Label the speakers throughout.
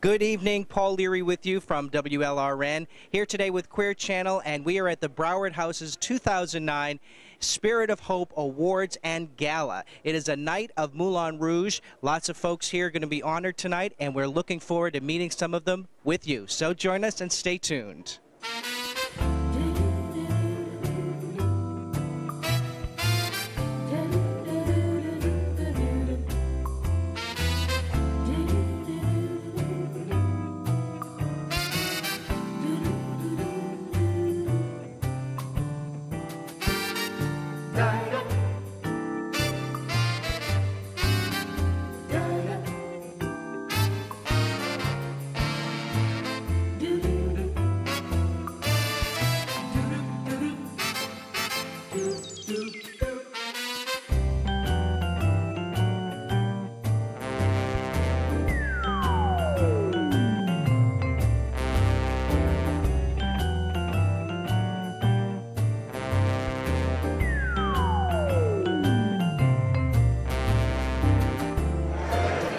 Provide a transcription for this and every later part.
Speaker 1: Good evening, Paul Leary with you from WLRN, here today with Queer Channel, and we are at the Broward House's 2009 Spirit of Hope Awards and Gala. It is a night of Moulin Rouge. Lots of folks here are going to be honored tonight, and we're looking forward to meeting some of them with you. So join us and stay tuned.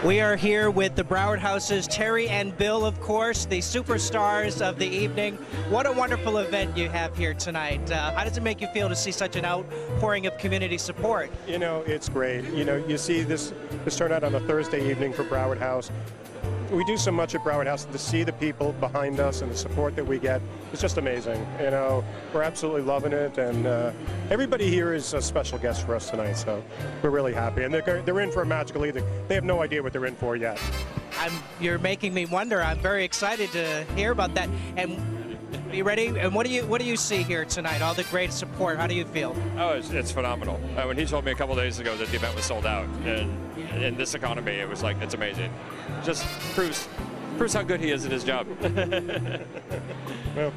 Speaker 1: We are here with the Broward House's Terry and Bill, of course, the superstars of the evening. What a wonderful event you have here tonight. How does it make you feel to see such an outpouring of community support?
Speaker 2: You know, it's great. You know, you see this turnout on a Thursday evening for Broward House. We do so much at Broward House, and to see the people behind us and the support that we get, it's just amazing. You know, we're absolutely loving it, and everybody here is a special guest for us tonight, so we're really happy. And they're in for a magical evening. They have no idea what they're in for yet.
Speaker 1: You're making me wonder. I'm very excited to hear about that. And are you ready? And what do you see here tonight? All the great support. How do you feel?
Speaker 3: Oh, it's phenomenal. When he told me a couple days ago that the event was sold out, and in this economy, it was like, it's amazing. Just proves how good he is at his job.
Speaker 2: Well,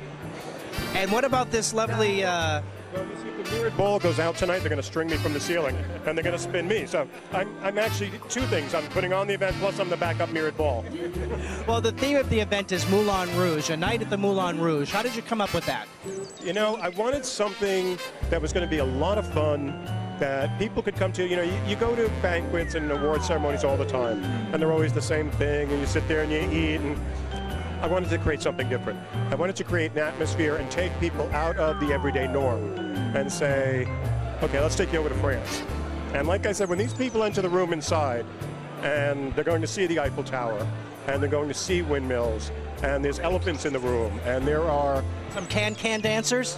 Speaker 1: and what about this lovely...
Speaker 2: well, you see, the mirrored ball goes out tonight. They're going to string me from the ceiling, and they're going to spin me. So I'm actually two things. I'm putting on the event, plus I'm the backup mirrored ball.
Speaker 1: Well, the theme of the event is Moulin Rouge, a night at the Moulin Rouge. How did you come up with that?
Speaker 2: You know, I wanted something that was going to be a lot of fun, that people could come to. You know, you go to banquets and award ceremonies all the time, and they're always the same thing, and you sit there and you eat, and I wanted to create something different. I wanted to create an atmosphere and take people out of the everyday norm and say, okay, let's take you over to France. And like I said, when these people enter the room inside, and they're going to see the Eiffel Tower, and they're going to see windmills, and there's elephants in the room, and there are...
Speaker 1: Some can-can dancers?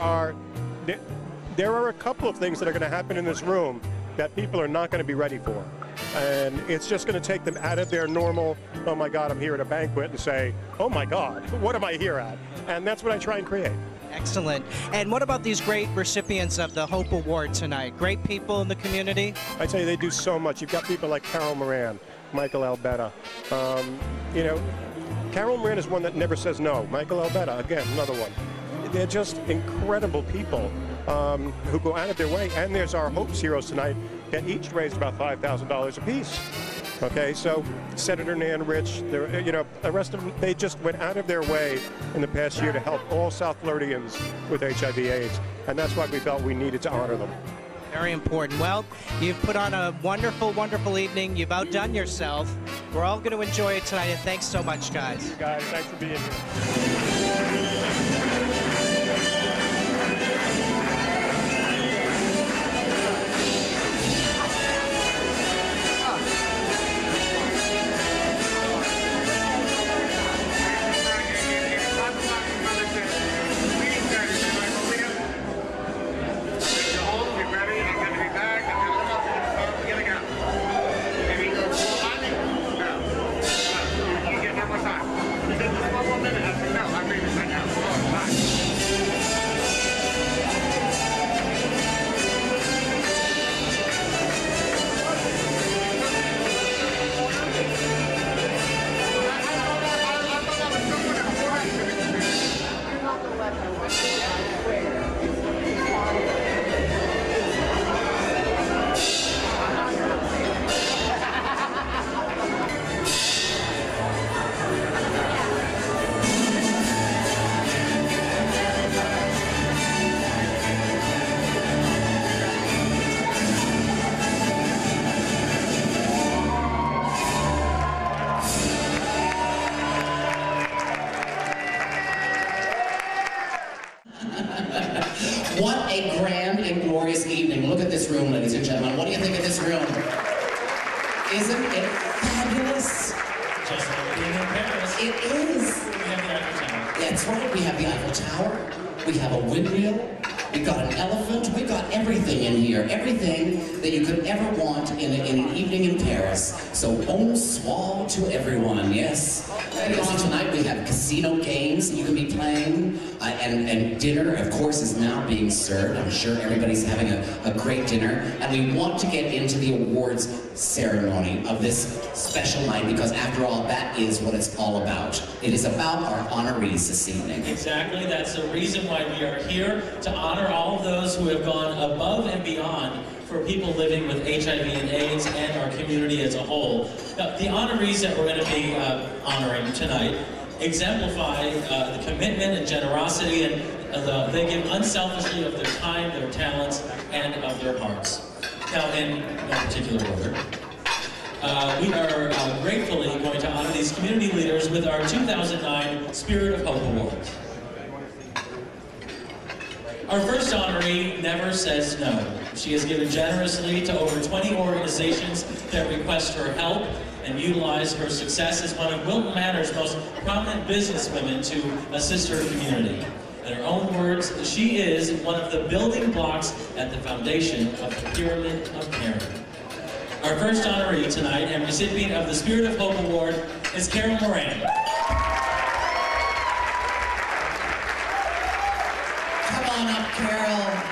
Speaker 2: There are a couple of things that are going to happen in this room that people are not going to be ready for. And it's just going to take them out of their normal, oh my God, I'm here at a banquet, and say, oh my God, what am I here at? And that's what I try and create.
Speaker 1: Excellent. And what about these great recipients of the Hope Award tonight? Great people in the community?
Speaker 2: I tell you, they do so much. You've got people like Carol Moran, Michael Albetta. You know, Carol Moran is one that never says no. Michael Albetta, again, another one. They're just incredible people who go out of their way. And there's our Hopes Heroes tonight that each raised about $5,000 apiece. Okay, so Senator Nan Rich, you know, the rest of them, they just went out of their way in the past year to help all South Floridians with HIV/AIDS. And that's why we felt we needed to honor them.
Speaker 1: Very important. Well, you've put on a wonderful, wonderful evening. You've outdone yourself. We're all going to enjoy it tonight, and thanks so much, guys.
Speaker 2: You guys, thanks for being here.
Speaker 4: No. room, ladies and gentlemen? What do you think of this room? Isn't it fabulous?
Speaker 5: Just like being in Paris.
Speaker 4: It is.
Speaker 5: We have the Eiffel Tower.
Speaker 4: That's right, we have the Eiffel Tower, we have a windmill, we've got an elephant, we've got everything in here, everything that you could ever want in an evening in Paris. So bonsoir to everyone, yes. Later on tonight we have casino games that you can be playing, and dinner, of course, is now being served. I'm sure everybody's having a great dinner, and we want to get into the awards ceremony of this special night, because after all, that is what it's all about. It is about our honorees this evening.
Speaker 5: Exactly, that's the reason why we are here, to honor all of those who have gone above and beyond for people living with HIV and AIDS and our community as a whole. Now, the honorees that we're going to be honoring tonight exemplify the commitment and generosity, and they give unselfishly of their time, their talents, and of their hearts. Now, in no particular order, we are gratefully going to honor these community leaders with our 2009 Spirit of Hope Awards. Our first honoree never says no. She has given generously to over 20 organizations that request her help, and utilize her success as one of Wilton Manor's most prominent businesswomen to assist her community. In her own words, she is one of the building blocks at the foundation of the Pyramid of Caring. Our first honoree tonight and recipient of the Spirit of Hope Award is Carol Moran.
Speaker 4: Come on up, Carol.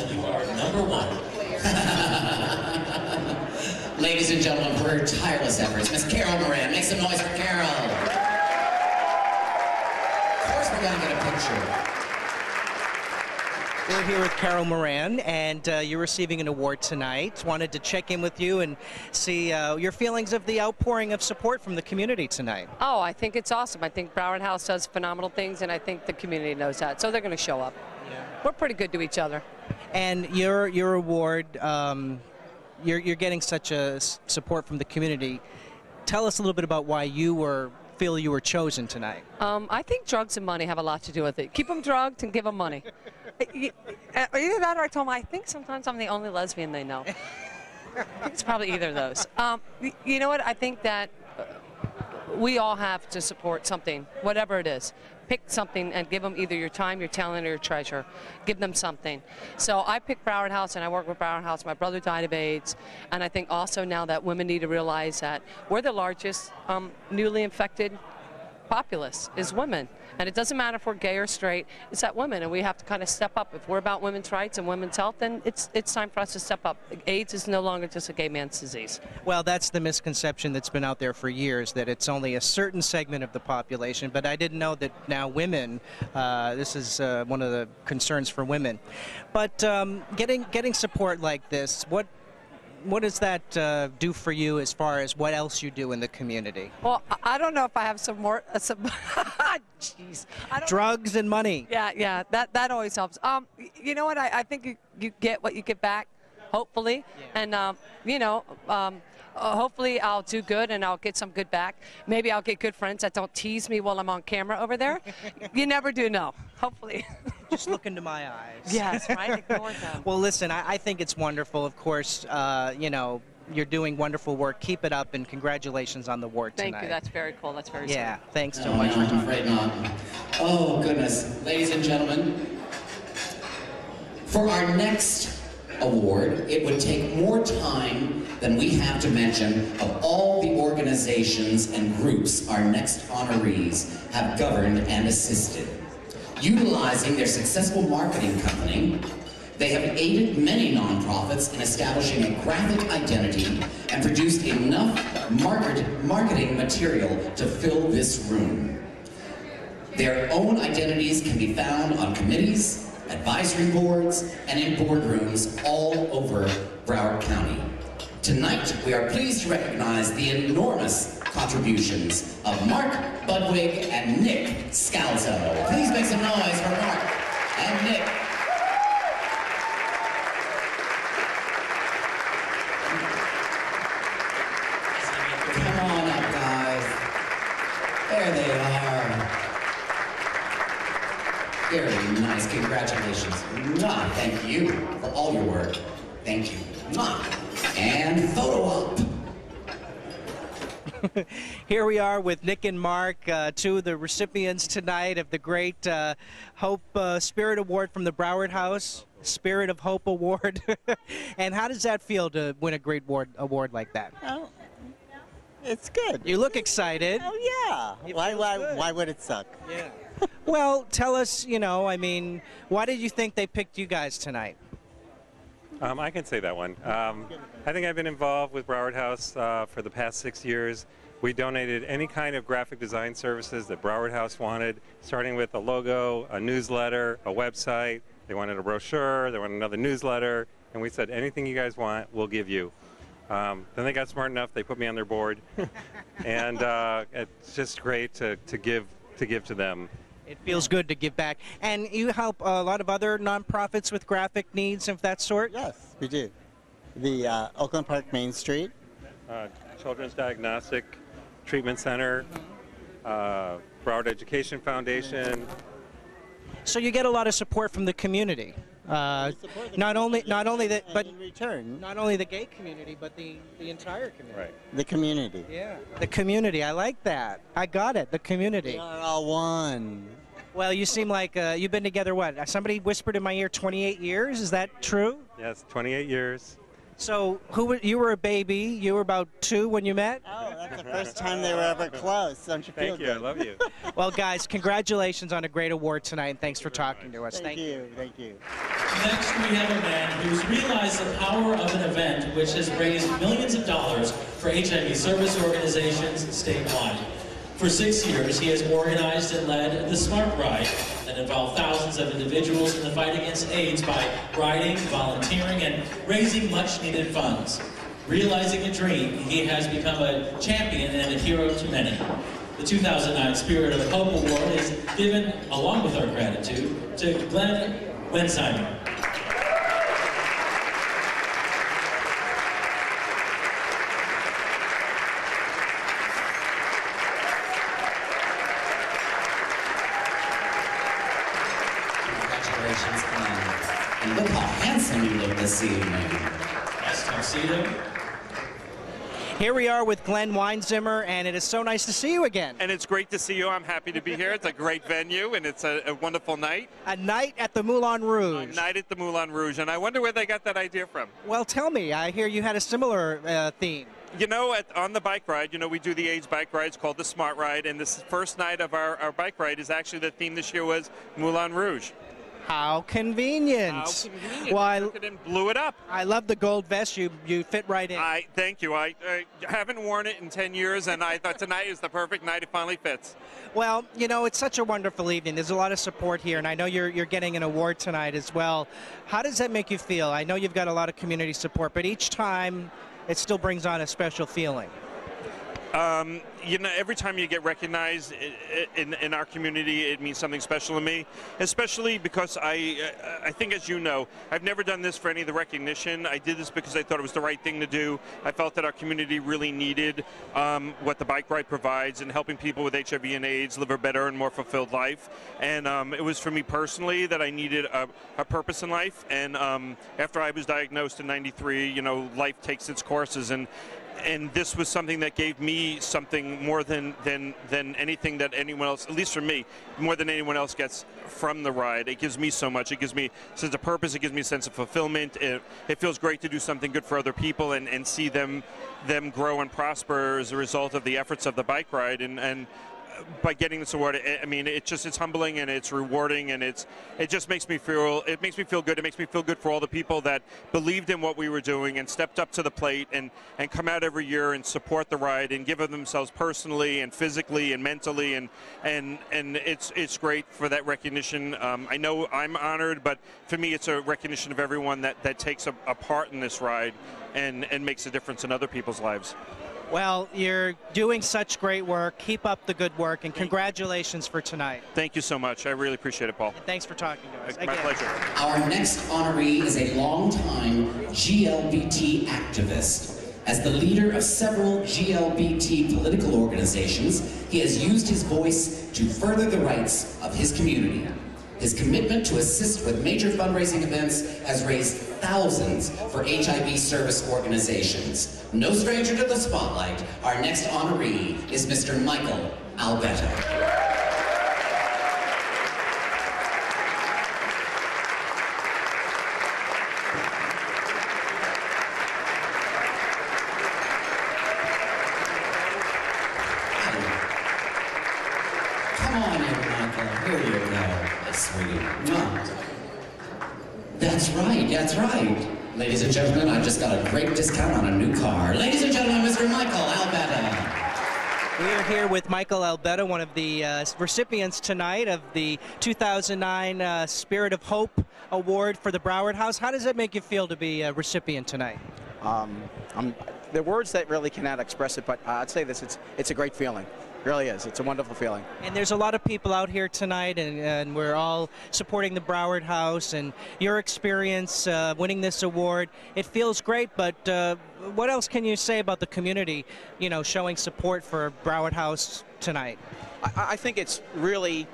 Speaker 5: You are number one.
Speaker 4: Ladies and gentlemen, for her tireless efforts, Miss Carol Moran. Make some noise for Carol. Of course, we're gonna get a picture.
Speaker 1: We're here with Carol Moran, and you're receiving an award tonight. Wanted to check in with you and see your feelings of the outpouring of support from the community tonight.
Speaker 6: Oh, I think it's awesome. I think Broward House does phenomenal things, and I think the community knows that, so they're going to show up. Yeah. We're pretty good to each other.
Speaker 1: And your award, you're getting such a support from the community. Tell us a little bit about why you feel you were chosen tonight.
Speaker 6: I think drugs and money have a lot to do with it. Keep them drugged and give them money. Either that, or I told them, I think sometimes I'm the only lesbian they know. I think it's probably either of those. You know what? I think that we all have to support something, whatever it is. Pick something and give them either your time, your talent, or your treasure. Give them something. So I picked Broward House, and I work with Broward House. My brother died of AIDS, and I think also now that women need to realize that we're the largest newly infected populace is women. And it doesn't matter if we're gay or straight, it's that women, and we have to kind of step up. If we're about women's rights and women's health, then it's time for us to step up. AIDS is no longer just a gay man's disease.
Speaker 1: Well, that's the misconception that's been out there for years, that it's only a certain segment of the population, but I didn't know that now women, this is one of the concerns for women. But getting support like this, what does that do for you as far as what else you do in the community?
Speaker 6: Well, I don't know if I have some more, jeez.
Speaker 1: Drugs and money.
Speaker 6: Yeah, that always helps. You know what, I think you get what you get back, hopefully. Yeah. And, hopefully I'll do good and I'll get some good back. Maybe I'll get good friends that don't tease me while I'm on camera over there. You never do know, hopefully.
Speaker 1: Just look into my eyes.
Speaker 6: Yes, right? Ignore them.
Speaker 1: Well, listen, I think it's wonderful. Of course, you're doing wonderful work. Keep it up, and congratulations on the award tonight.
Speaker 6: Thank you. That's very cool. That's very sweet.
Speaker 1: Yeah, thanks so much.
Speaker 4: I'm afraid not. Oh, goodness. Ladies and gentlemen, for our next award, it would take more time than we have to mention of all the organizations and groups our next honorees have governed and assisted. Utilizing their successful marketing company, they have aided many nonprofits in establishing a graphic identity and produced enough marketing material to fill this room. Their own identities can be found on committees, advisory boards, and in boardrooms all over Broward County. Tonight, we are pleased to recognize the enormous contributions of Mark Budwig and Nick Scalzo. Please make some noise for Mark and Nick. Congratulations. Mwah. Thank you for all your work. Thank you. Mwah. And photo op.
Speaker 1: Here we are with Nick and Mark, two of the recipients tonight of the great Hope Spirit Award from the Broward House, Spirit of Hope Award. And how does that feel to win a great award like that?
Speaker 7: Oh, it's good.
Speaker 1: You look excited.
Speaker 7: Oh yeah. Why would it suck?
Speaker 1: Yeah. Well, tell us, I mean, why did you think they picked you guys tonight?
Speaker 8: I can say that one. I think I've been involved with Broward House for the past 6 years. We donated any kind of graphic design services that Broward House wanted, starting with a logo, a newsletter, a website. They wanted a brochure, they wanted another newsletter, and we said, anything you guys want, we'll give you. Then they got smart enough, they put me on their board, and it's just great to give to them.
Speaker 1: It feels good to give back. And you help a lot of other nonprofits with graphic needs of that sort?
Speaker 7: Yes, we do. The Oakland Park Main Street.
Speaker 8: Children's Diagnostic Treatment Center, Broward Education Foundation.
Speaker 1: So you get a lot of support from the community. Not only the gay community, but the entire community.
Speaker 8: Right.
Speaker 7: The community.
Speaker 1: Yeah. The community. I like that. I got it. The community.
Speaker 7: We are all one.
Speaker 1: Well, you seem like you've been together, what? Somebody whispered in my ear 28 years. Is that true?
Speaker 8: Yes, 28 years.
Speaker 1: So you were a baby. You were about 2 when you met?
Speaker 7: Oh, that's the first time they were ever close. Don't you feel
Speaker 8: Thank you.
Speaker 7: good?
Speaker 8: I love you.
Speaker 1: Well, guys, congratulations on a great award tonight, and thanks for talking to us.
Speaker 7: Thank you. Thank you.
Speaker 5: Next, we have a man who's realized the power of an event which has raised millions of dollars for HIV service organizations statewide. For 6 years, he has organized and led the Smart Ride that involved thousands of individuals in the fight against AIDS by riding, volunteering, and raising much-needed funds. Realizing a dream, he has become a champion and a hero to many. The 2009 Spirit of Hope Award is given, along with our gratitude, to Glenn Wensheimer.
Speaker 4: And look how handsome you look this evening.
Speaker 5: Yes, tuxedo.
Speaker 1: Here we are with Glenn Wensheimer, and it is so nice to see you again.
Speaker 9: And it's great to see you. I'm happy to be here. It's a great venue, and it's a wonderful night.
Speaker 1: A night at the Moulin Rouge.
Speaker 9: A night at the Moulin Rouge, and I wonder where they got that idea from.
Speaker 1: Well, tell me. I hear you had a similar theme.
Speaker 9: You know, on the bike ride, we do the AIDS bike ride. It's called the Smart Ride, and this first night of our bike ride is actually the theme this year was Moulin Rouge.
Speaker 1: How convenient.
Speaker 9: How convenient.
Speaker 1: Well,
Speaker 9: I took it and blew it up.
Speaker 1: I love the gold vest. You fit right in.
Speaker 9: Thank you. I haven't worn it in 10 years, and I thought tonight is the perfect night. It finally fits.
Speaker 1: Well, it's such a wonderful evening. There's a lot of support here, and I know you're getting an award tonight as well. How does that make you feel? I know you've got a lot of community support, but each time it still brings on a special feeling.
Speaker 9: Every time you get recognized in our community, it means something special to me, especially because I think, as you know, I've never done this for any of the recognition. I did this because I thought it was the right thing to do. I felt that our community really needed what the bike ride provides in helping people with HIV and AIDS live a better and more fulfilled life. And it was for me personally that I needed a purpose in life. And after I was diagnosed in '93, life takes its courses, and this was something that gave me something more than anything that anyone else, at least for me, more than anyone else gets from the ride. It gives me so much. It gives me a sense of purpose. It gives me a sense of fulfillment. It feels great to do something good for other people and see them grow and prosper as a result of the efforts of the bike ride. And by getting this award, I mean, it's humbling and it's rewarding, and it just makes me feel good. It makes me feel good for all the people that believed in what we were doing and stepped up to the plate and come out every year and support the ride and give of themselves personally and physically and mentally, and it's great for that recognition. I know I'm honored, but for me, it's a recognition of everyone that takes a part in this ride and makes a difference in other people's lives.
Speaker 1: Well, you're doing such great work. Keep up the good work, and congratulations for tonight.
Speaker 9: Thank you so much. I really appreciate it, Paul.
Speaker 1: And thanks for talking to us.
Speaker 9: My pleasure.
Speaker 4: Our next honoree is a longtime GLBT activist. As the leader of several GLBT political organizations, he has used his voice to further the rights of his community. His commitment to assist with major fundraising events has raised thousands for HIV service organizations. No stranger to the spotlight, our next honoree is Mr. Michael Albetta. Come on in, Michael. Here you go, sweetie. That's right, that's right. Ladies and gentlemen, I just got a great discount on a new car. Ladies and gentlemen, Mr. Michael Albetta.
Speaker 1: We are here with Michael Albetta, one of the recipients tonight of the 2009 Spirit of Hope Award for the Broward House. How does it make you feel to be a recipient tonight?
Speaker 10: The words that really cannot express it, but I'd say this, it's a great feeling. It really is. It's a wonderful feeling.
Speaker 1: And there's a lot of people out here tonight, and we're all supporting the Broward House, and your experience winning this award, it feels great, but what else can you say about the community, you know, showing support for Broward House tonight?
Speaker 10: I think it's really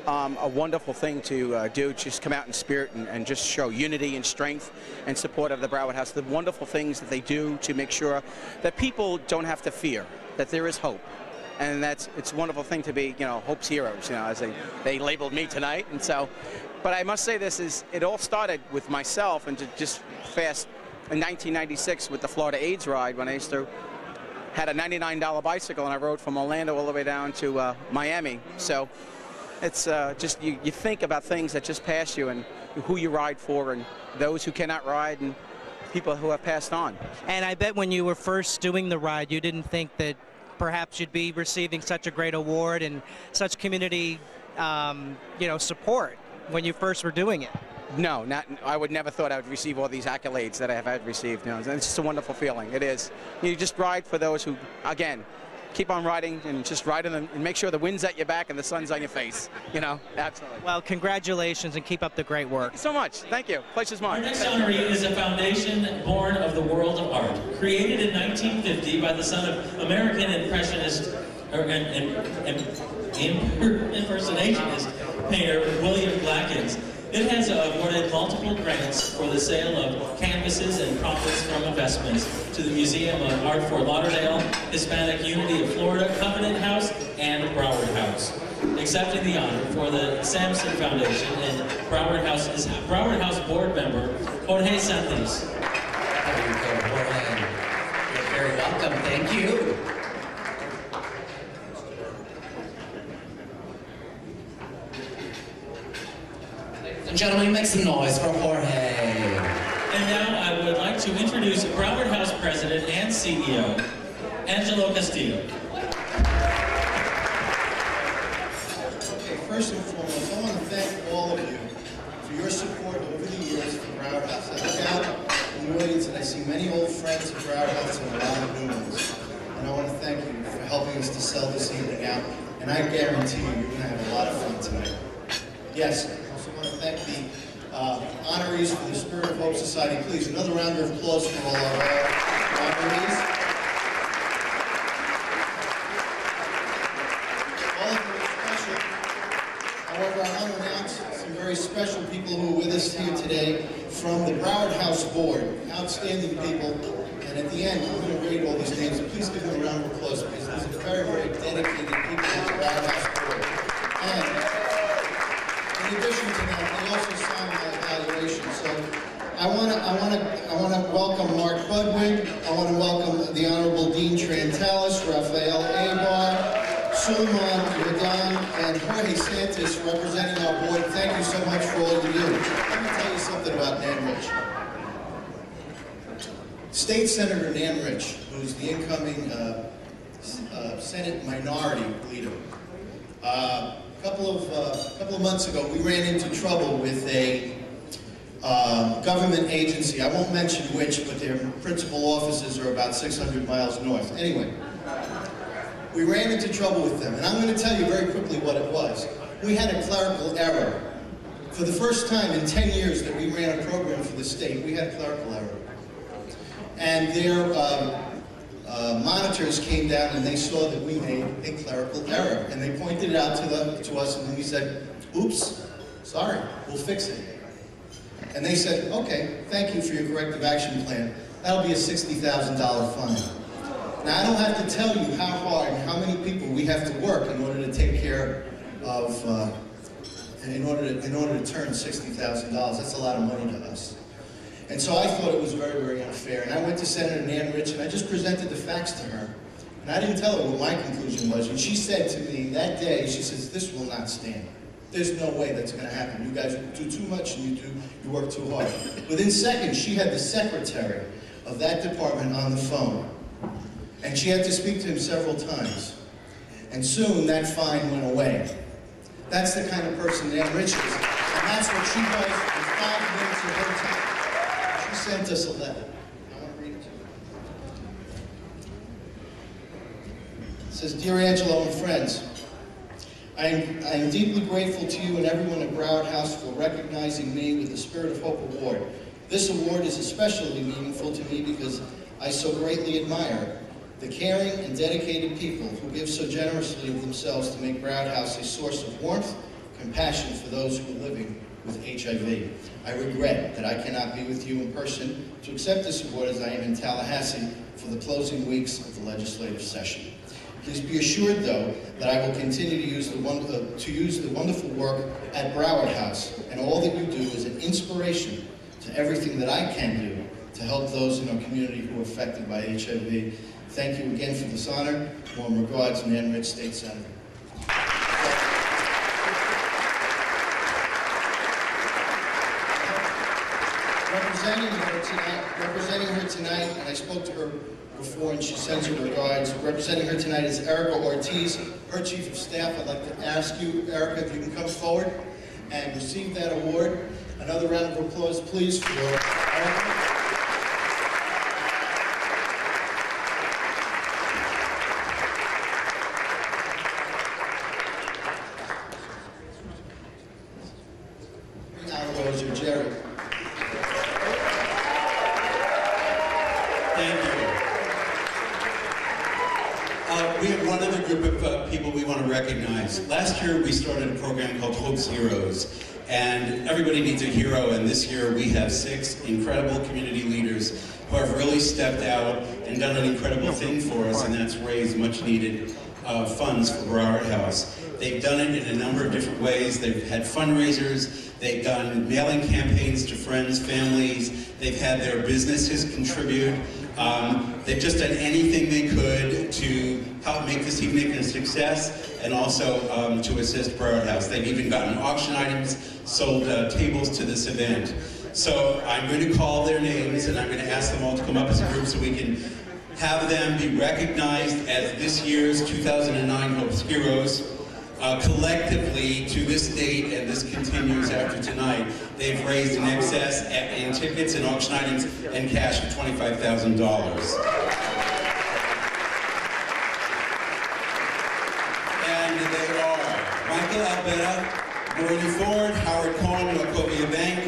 Speaker 10: a wonderful thing to do, just come out in spirit and just show unity and strength and support of the Broward House, the wonderful things that they do to make sure that people don't have to fear, that there is hope. And it's a wonderful thing to be, you know, Hope's heroes, you know, as they labeled me tonight. And so, but I must say it all started with myself, and to just fast in 1996 with the Florida AIDS ride, when I had a $99 bicycle and I rode from Orlando all the way down to Miami. So it's just, you think about things that just pass you and who you ride for and those who cannot ride and people who have passed on.
Speaker 1: And I bet when you were first doing the ride, you didn't think that perhaps you'd be receiving such a great award and such community, you know, support when you first were doing it.
Speaker 10: No, I would never thought I would receive all these accolades that I have had received. You know, it's just a wonderful feeling. It is. You just ride for those who, again, keep on riding and just ride in them and make sure the wind's at your back and the sun's on your face. You know, absolutely.
Speaker 1: Well, congratulations and keep up the great work.
Speaker 10: Thank you so much. Thank you. Pleasure's mine.
Speaker 5: Our next honoree is a foundation born of the world of art. Created in 1950 by the son of American impressionist impersonationist painter William Blackens. It has awarded multiple grants for the sale of canvases and profits from investments to the Museum of Art Fort Lauderdale, Hispanic Unity of Florida, Covenant House, and Broward House. Accepting the honor for the Samson Foundation and Broward House is Broward House board member Jorge Santos.
Speaker 4: There you go, Jorge. You're very welcome. Thank you. And gentlemen, make some noise for Jorge.
Speaker 5: And now I would like to introduce Broward House President and CEO, Angelo Castillo.
Speaker 11: Okay, first and foremost, I want to thank all of you for your support over the years for Broward House. I look out in the audience and I see many old friends of Broward House and a lot of new ones. And I want to thank you for helping us to sell this evening out. And I guarantee you, you're going to have a lot of fun tonight. Yes. I want to thank the honorees for the Spirit of Hope Society. Please, another round of applause for all of our honorees. All of them are special. However, I want to announce some very special people who are with us here today from the Broward House Board. Outstanding people. And at the end, I'm going to read all these names. Please give them a round of applause because these are very, very dedicated people to the Broward House Board. And in addition to that, they also signed my evaluation. So I want to welcome Mark Budwig. I want to welcome the Honorable Dean Trantalis, Rafael Abar, Suleiman Radan, and Jorge Santos representing our board. Thank you so much for all you do. Let me tell you something about Nan Rich. State Senator Nan Rich, who's the incoming Senate Minority Leader, a couple of months ago, we ran into trouble with a government agency. I won't mention which, but their principal offices are about 600 miles north. Anyway, we ran into trouble with them, and I'm going to tell you very quickly what it was. We had a clerical error. For the first time in 10 years that we ran a program for the state, we had a clerical error. And their monitors came down and they saw that we made a clerical error. And they pointed it out to us, and then we said, oops, sorry, we'll fix it. And they said, okay, thank you for your corrective action plan. That'll be a $60,000 fine. Now, I don't have to tell you how hard and how many people we have to work in order to take care of, in order to turn $60,000. That's a lot of money to us. And so I thought it was very, very unfair. And I went to Senator Nan Rich and I just presented the facts to her. And I didn't tell her what my conclusion was. And she said to me that day, she says, this will not stand. There's no way that's going to happen. You guys do too much and you work too hard. Within seconds, she had the secretary of that department on the phone. And she had to speak to him several times. And soon that fine went away. That's the kind of person Nan Rich is. And that's what she does in 5 minutes of her time. She sent us a letter. I want to read it to you. It says, Dear Angelo and friends, I am deeply grateful to you and everyone at Broward House for recognizing me with the Spirit of Hope Award. This award is especially meaningful to me because I so greatly admire the caring and dedicated people who give so generously of themselves to make Broward House a source of warmth, compassion for those who are living with HIV. I regret that I cannot be with you in person to accept this award as I am in Tallahassee for the closing weeks of the legislative session. Please be assured, though, that I will continue to use the wonderful work at Broward House, and all that you do is an inspiration to everything that I can do to help those in our community who are affected by HIV. Thank you again for this honor. Warm regards, Nan Rich, State Senator. Representing her tonight, and I spoke to her before and she sends her regards. Representing her tonight is Erica Ortiz, her Chief of Staff. I'd like to ask you, Erica, if you can come forward and receive that award. Another round of applause, please, for Erica. Jerry.
Speaker 12: Thank you. We have one other group of people we want to recognize. Last year we started a program called Hope's Heroes, and everybody needs a hero, and this year we have 6 incredible community leaders who have really stepped out and done an incredible thing for us, and that's raised much needed funds for Broward House. They've done it in a number of different ways. They've had fundraisers, they've done mailing campaigns to friends, families, they've had their businesses contribute. They've just done anything they could to help make this evening a success and also to assist Broward House. They've even gotten auction items, sold tables to this event. So I'm going to call their names and I'm going to ask them all to come up as a group so we can have them be recognized as this year's 2009 Hope's Heroes. Collectively, to this date, and this continues after tonight, they've raised in excess in tickets and auction items and cash of $25,000. And they are Michael Albetta, Maureen Ford, Howard Cohen, Wachovia Bank,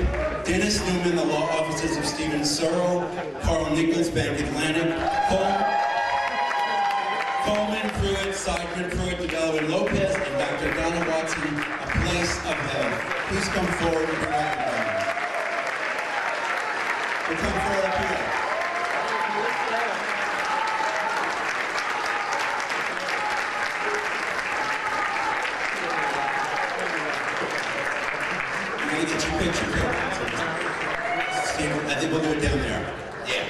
Speaker 12: Dennis Newman, the law offices of Stephen Searle, Carl Nichols, Bank Atlantic, Coleman, Pruitt, Seidman, Pruitt, DeBello, and Lopez, and Dr. Donna Watson, A Place of Health. Please come forward and be recognized. We'll come forward up here. You're going to get your picture taken. Steve, I think we'll do it down there. Yeah.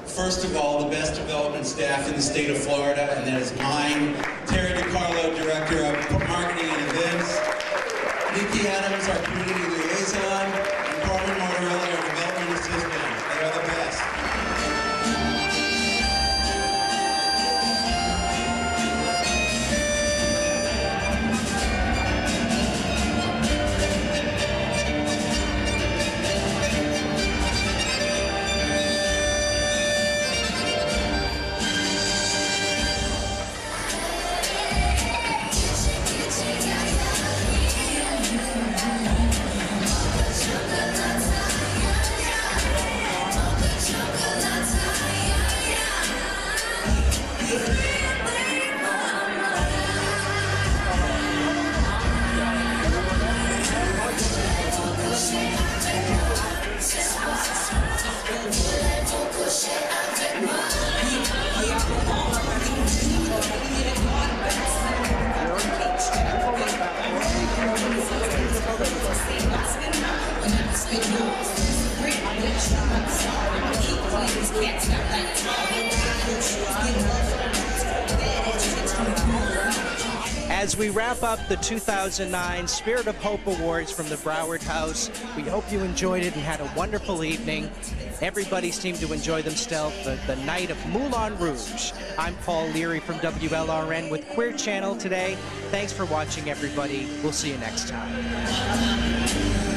Speaker 12: First of all, the best development staff in the state of Florida, and that is mine. Terry DiCarlo, Director of Marketing and Events. Nikki Adams, our Community Liaison. And Carmen Martorella, our Development Assistant. They are the best.
Speaker 1: As we wrap up the 2009 Spirit of Hope Awards from the Broward House, we hope you enjoyed it and had a wonderful evening. Everybody seemed to enjoy themselves the night of Moulin Rouge. I'm Paul Leary from WLRN with Queer Channel today. Thanks for watching, everybody. We'll see you next time.